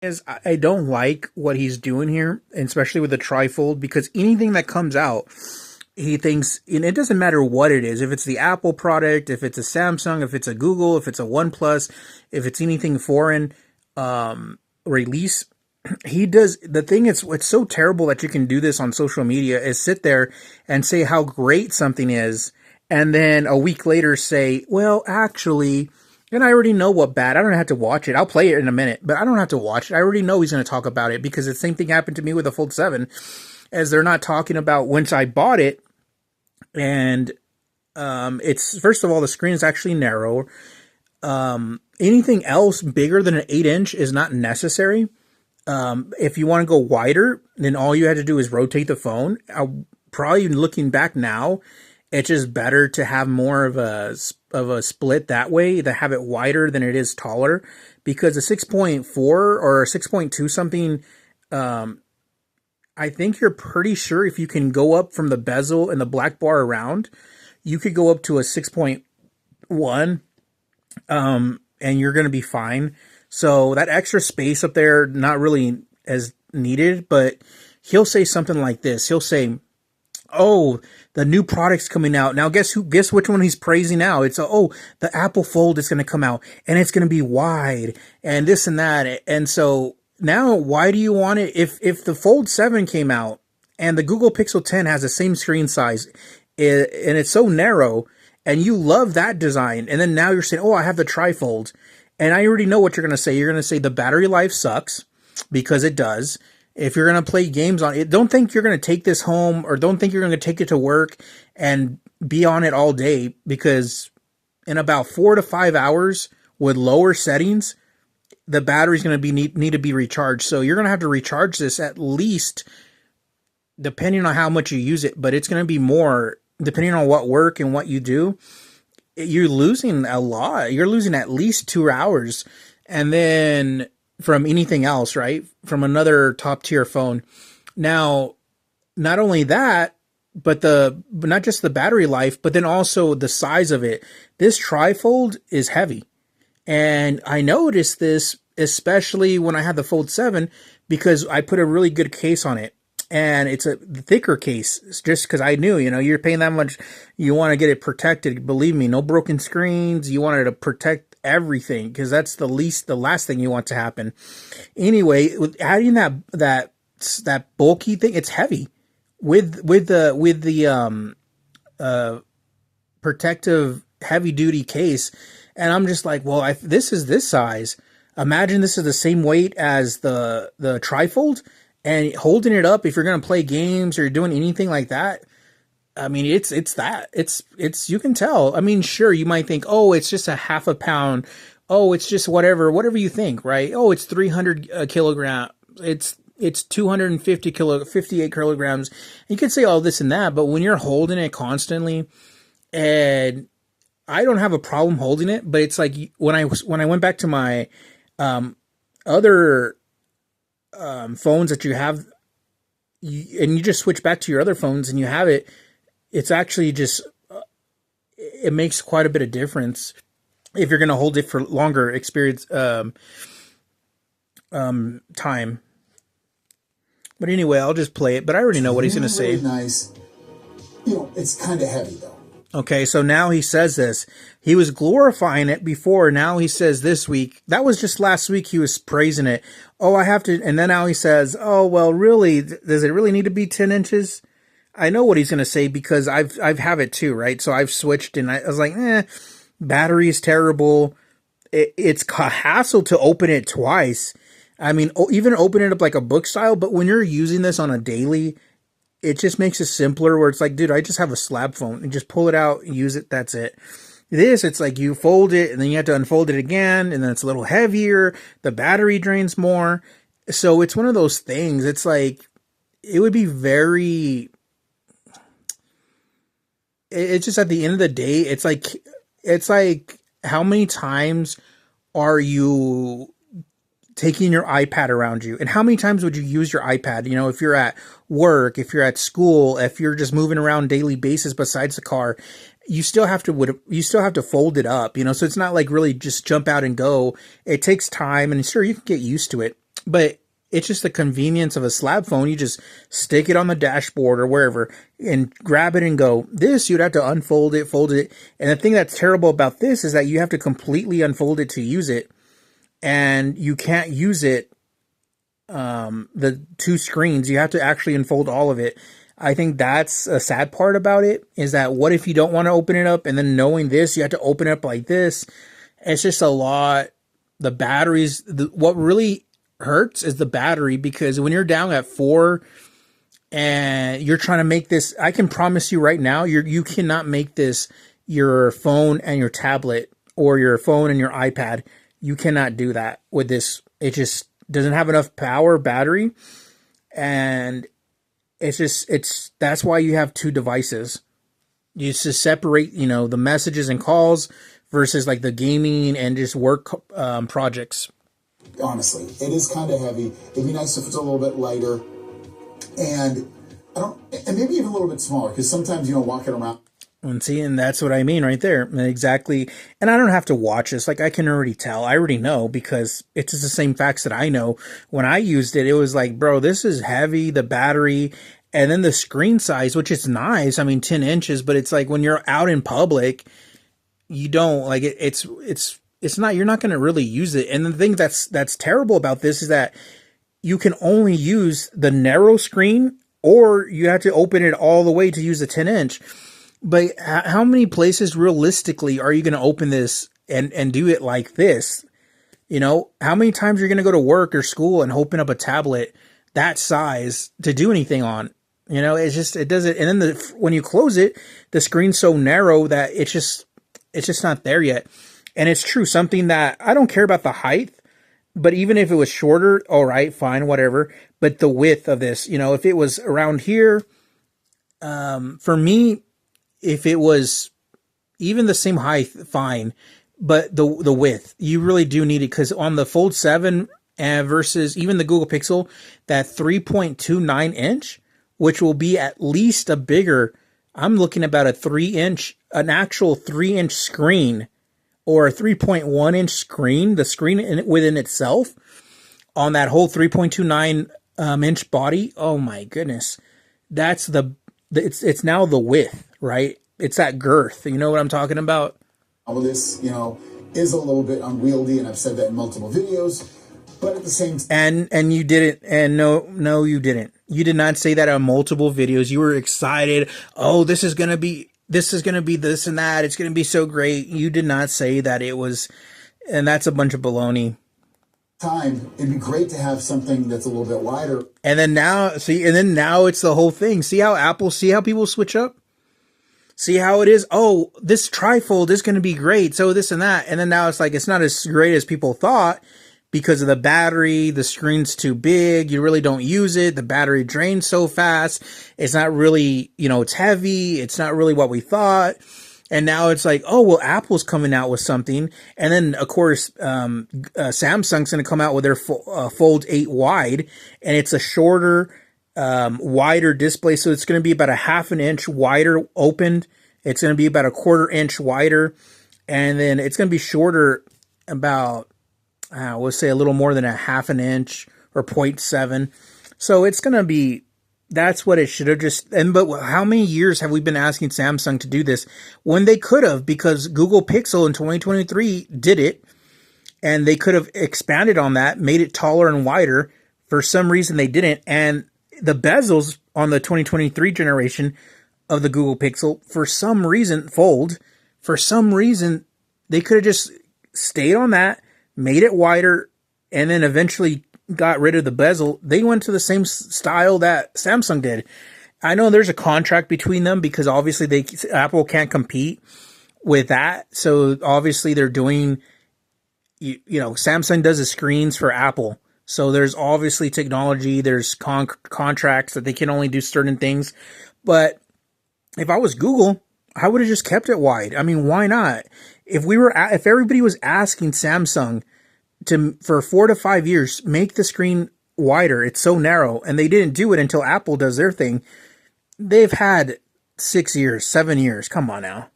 is I don't like what he's doing here, and especially with the trifold, because anything that comes out, he thinks, and it doesn't matter what it is, if it's the Apple product, if it's a Samsung, if it's a Google, if it's a OnePlus, if it's anything foreign release, he does the thing. It's so terrible that you can do this on social media is sit there and say how great something is, and then a week later say, well, actually. And I already know what bad. I don't have to watch it. I'll play it in a minute, but I don't have to watch it. I already know he's going to talk about it because the same thing happened to me with the Fold 7, as they're not talking about once I bought it. And it's, first of all, the screen is actually narrow. Anything else bigger than an 8-inch is not necessary. If you want to go wider, then all you had to do is rotate the phone. Probably looking back now, it's just better to have more of a split that way, to have it wider than it is taller, because a 6.4 or a 6.2 something, I think you're pretty sure if you can go up from the bezel and the black bar around, you could go up to a 6.1, and you're going to be fine. So that extra space up there, not really as needed, but he'll say something like this. He'll say, oh, the new product's coming out. Now guess which one he's praising now? It's the Apple Fold is going to come out and it's going to be wide and this and that. And so now why do you want it? If the Fold 7 came out and the Google Pixel 10 has the same screen size and it's so narrow and you love that design, and then now you're saying, oh, I have the trifold, and I already know what you're going to say. You're going to say the battery life sucks, because it does. If you're going to play games on it, don't think you're going to take this home, or don't think you're going to take it to work and be on it all day, because in about 4 to 5 hours with lower settings, the battery's going to need to be recharged. So you're going to have to recharge this at least, depending on how much you use it, but it's going to be more depending on what work and what you do. You're losing a lot. You're losing at least 2 hours. And then from anything else, right? From another top tier phone. Now, not only that, but not just the battery life, but then also the size of it. This trifold is heavy. And I noticed this, especially when I had the Fold 7, because I put a really good case on it. And it's a thicker case, just because I knew, you're paying that much, you want to get it protected. Believe me, no broken screens. You wanted to protect everything, because that's the last thing you want to happen. Anyway, with adding that bulky thing, it's heavy with the protective heavy duty case. And I'm just like, well, this is this size. Imagine this is the same weight as the trifold. And holding it up, if you're going to play games or doing anything like that, I mean, it's you can tell. I mean, sure, you might think, oh, it's just a half a pound. Oh, it's just whatever you think, right? Oh, it's 300 kilograms. It's 58 kilograms. You can say all this and that, but when you're holding it constantly, and I don't have a problem holding it, but it's like when I went back to my other phones that you have, and you just switch back to your other phones and you have it, it's actually just, it makes quite a bit of difference if you're going to hold it for longer experience, time. But anyway, I'll just play it, but I already know what he's going to say. Nice. It's kind of heavy though. Okay, so now he says this. He was glorifying it before. Now he says this week. That was just last week he was praising it. Oh, I have to. And then now he says, oh, well, really, does it really need to be 10 inches? I know what he's going to say, because I've have it too, right? So I've switched, and I was like, battery is terrible. It's a hassle to open it twice. I mean, even open it up like a book style, but when you're using this on a daily, it just makes it simpler, where it's like, dude, I just have a slab phone and just pull it out and use it. That's it. It's like you fold it and then you have to unfold it again, and then it's a little heavier. The battery drains more. So it's one of those things. It's like, it would be it's just at the end of the day, it's like how many times are you taking your iPad around you, and how many times would you use your iPad? If you're at work, if you're at school, if you're just moving around daily basis besides the car, you still have to fold it up, so it's not like really just jump out and go. It takes time, and sure, you can get used to it. But it's just the convenience of a slab phone. You just stick it on the dashboard or wherever and grab it and go. This, you'd have to unfold it, fold it. And the thing that's terrible about this is that you have to completely unfold it to use it. And you can't use it, the two screens. You have to actually unfold all of it. I think that's a sad part about it, is that what if you don't want to open it up, and then knowing this, you have to open it up like this. It's just a lot. The batteries, what really hurts is the battery, because when you're down at 4 and you're trying to make this, I can promise you right now, you cannot make this your phone and your tablet, or your phone and your iPad. You cannot do that with this. It just doesn't have enough power, battery, and that's why you have two devices. You just to separate, the messages and calls versus like the gaming and just work projects. Honestly, it is kind of heavy. It'd be nice if it's a little bit lighter, and maybe even a little bit smaller, because sometimes walking around. And that's what I mean right there. Exactly. And I don't have to watch this. Like, I can already tell. I already know, because it's just the same facts that I know. When I used it, it was like, bro, this is heavy, the battery, and then the screen size, which is nice. I mean, 10 inches, but it's like when you're out in public, you don't like it. It's not, you're not going to really use it. And the thing that's terrible about this is that you can only use the narrow screen, or you have to open it all the way to use the 10-inch. But how many places realistically are you going to open this and do it like this? How many times you're going to go to work or school and open up a tablet that size to do anything on? It's just, it doesn't. And then when you close it, the screen's so narrow that it's just not there yet. And it's true, something that I don't care about the height, but even if it was shorter, all right, fine, whatever. But the width of this, if it was around here, for me, if it was even the same height, fine. But the width, you really do need it, because on the Fold 7 versus even the Google Pixel, that 3.29 inch, which will be at least a bigger, I'm looking about an actual 3-inch screen, or a 3.1 inch screen, the screen within itself on that whole 3.29 inch body. Oh my goodness. That's it's now the width, right? It's that girth. You know what I'm talking about? All of this, is a little bit unwieldy, and I've said that in multiple videos, but at the same time. And you didn't, and no, you didn't. You did not say that on multiple videos. You were excited. Oh, this is going to be this and that. It's going to be so great. You did not say that it was, and that's a bunch of baloney. It'd be great to have something that's a little bit wider. And then now it's the whole thing. See how people switch up? See how it is? Oh, this trifold is going to be great. So this and that. And then now it's like, it's not as great as people thought, because of the battery. The screen's too big. You really don't use it. The battery drains so fast. It's not really, it's heavy. It's not really what we thought. And now it's like, oh, well, Apple's coming out with something. And then, of course, Samsung's going to come out with their Fold 8 wide. And it's a shorter, wider display. So it's going to be about a 1/2 inch wider opened. It's going to be about a 1/4 inch wider. And then it's going to be shorter, about, we'll say a little more than a 1/2 inch, or 0.7. So it's going to be, that's what it should have but how many years have we been asking Samsung to do this when they could have? Because Google Pixel in 2023 did it, and they could have expanded on that, made it taller and wider. For some reason they didn't. And the bezels on the 2023 generation of the Google Pixel, for some reason, they could have just stayed on that, made it wider, and then eventually got rid of the bezel. They went to the same style that Samsung did. I know there's a contract between them, because obviously Apple can't compete with that. So obviously they're doing, Samsung does the screens for Apple. So there's obviously technology, there's contracts that they can only do certain things. But if I was Google, I would have just kept it wide. I mean, why not? If everybody was asking Samsung for 4 to 5 years, make the screen wider, it's so narrow, and they didn't do it until Apple does their thing. They've had 6 years, 7 years. Come on now.